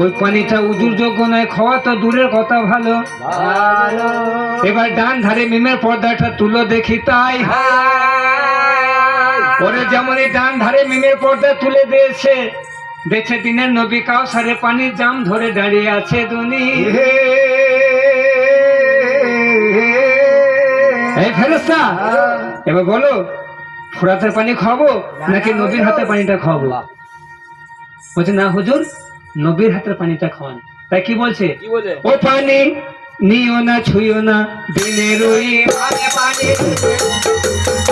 ওই পানিটা উজুর যোগ্য নয়, খাওয়া তো দূরের কথা, ভালো। এবার ডান ধারে মিমের পর্দাটা তুলো দেখি তাই। ওরে যেমন এই ডান ধারে মিমের পর্দা তুলে দিয়েছে, দেখছে দিনের নবী কাউসারে পানির জাম ধরে দাঁড়িয়ে আছে দুনি। এই ফেরেশতা, এবার বলো ফোরাতের পানি খাওয়াবো নাকি নবীর হাতে পানিটা খাওয়াবো? বলছে না হুজুর, নবীর হাতের পানিটা খাওয়ান। তাই কি বলছে? ও পানি নিও না ছুঁয়ো না দিনের ওই পানি,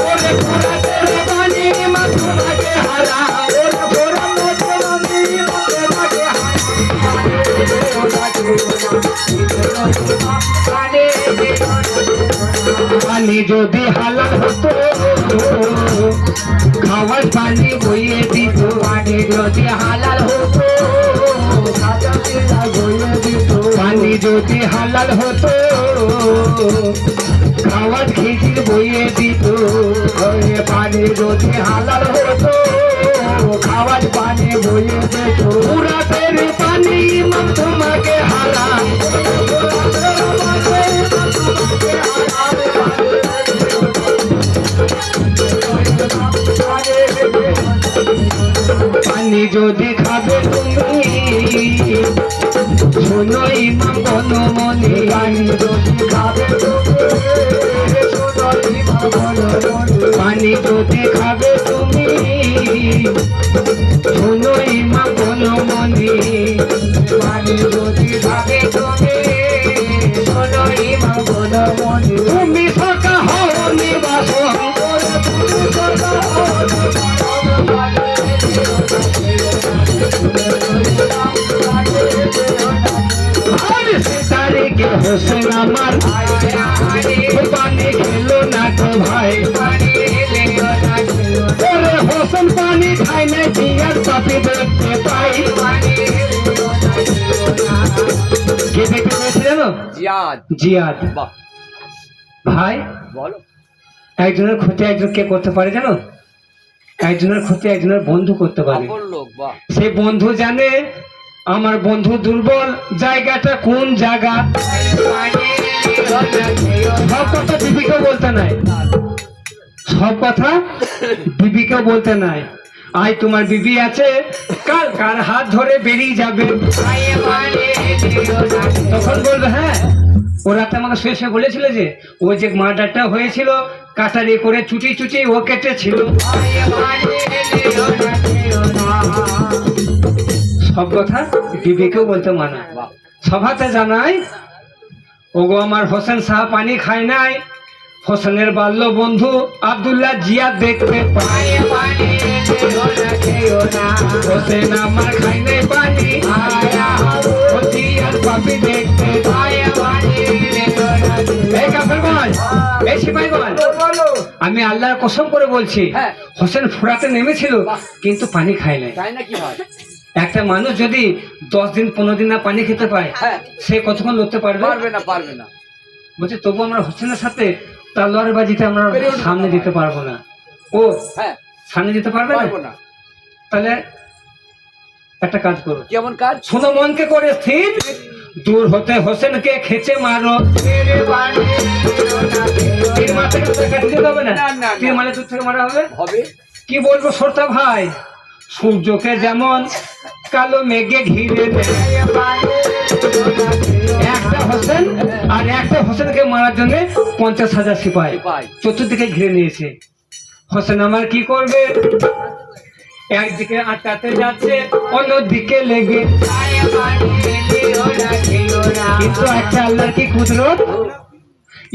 ওরে ফোরাতের পানি মা তোমাকে হারাম, ওরে ফোরাতের পানি মা তোমাকে হারাম। পানি যদি হালাল হতো খাওয়ার পানি বইয়ে দিত, পানি যদি হালাল হতো পানি যদি হালাল হতো খাওয়ার খিচির বইয়ে দিত, পানি যদি হালাল হতো খাওয়ার পানি বইয়ে দিত। পুরাতের পানি মা তোমাকে হারাম, পানি যদি খাবে তুমি শোনো ইমাম বনো মনে, পানি যদি খাবে পানি যদি খাবে তুমি শোনো ইমাম বনো মনে, পানি যদি খাবে তুমি শোনো ইমাম বনো মনে। তুমি সকা হও নিবাসন, হোসেন আমার পানি খেলো না তো ভাই, হোসেন পানি খাই না জিয়ার পাপি দেখতে পাই। কে দেখতে পেয়েছে জানো? জিয়াদ। ভাই বলো, একজনের ক্ষতি একজন কে করতে পারে জানো? একজনের ক্ষতি একজনের বন্ধু করতে পারে। সে বন্ধু জানে আমার বন্ধু দুর্বল জায়গাটা কোন জায়গা। সব কথা বিবিকেও বলতে নাই, সব কথা বিবিকেও বলতে নাই। আজ তোমার বিবি আছে, কাল কার হাত ধরে বেরিয়ে যাবে, তখন বলবে হ্যাঁ ও রাতে আমাকে শুয়ে শুয়ে বলেছিল যে ওই যে মার্ডারটা হয়েছিল কাটারি করে চুটি চুটি ও কেটেছিল। সব কথা বিবিকেও বলতে মানা। সভাতে জানাই ওগো আমার হোসেন সাহা পানি খায় নাই, হোসেনের বাল্য বন্ধু আব্দুল্লাহ জিয়াদ দেখতে পায়। হোসেন আমার খায় নাই পানি, জিয়ার পাপি দেখতে পায়। আমি আল্লাহর কসম করে বলছি হোসেন ফোরাতে নেমেছিল কিন্তু পানি খায় নাই। একটা মানুষ যদি 10 দিন 15 দিন না পানি খেতে পায় সে কতক্ষণ লড়তে পারবে? পারবে না। বলছে তবু আমরা হোসেনের সাথে তলোয়ার বাজিতে আমরা সামনে যেতে পারবো না। ও সামনে যেতে পারবে না? তাহলে একটা কাজ করো। কেমন কাজ? শোনো মনকে করে স্থির, দূর হতে হোসেনকে খেচে মারো। কি বলবো শ্রোতা ভাই, সূর্যকে যেমন কালো মেঘে ঘিরে একটা হোসেন আর একটা হোসেনকে মারার জন্য 50,000 সিপাহী চতুর্দিকে ঘিরে নিয়েছে। হোসেন আমার কি করবে? একদিকে আটকাতে যাচ্ছে অন্যদিকে লেগে, কিন্তু একটা আল্লাহর কি কুদরত,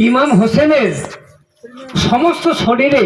ইমাম হোসেনের সমস্ত শরীরে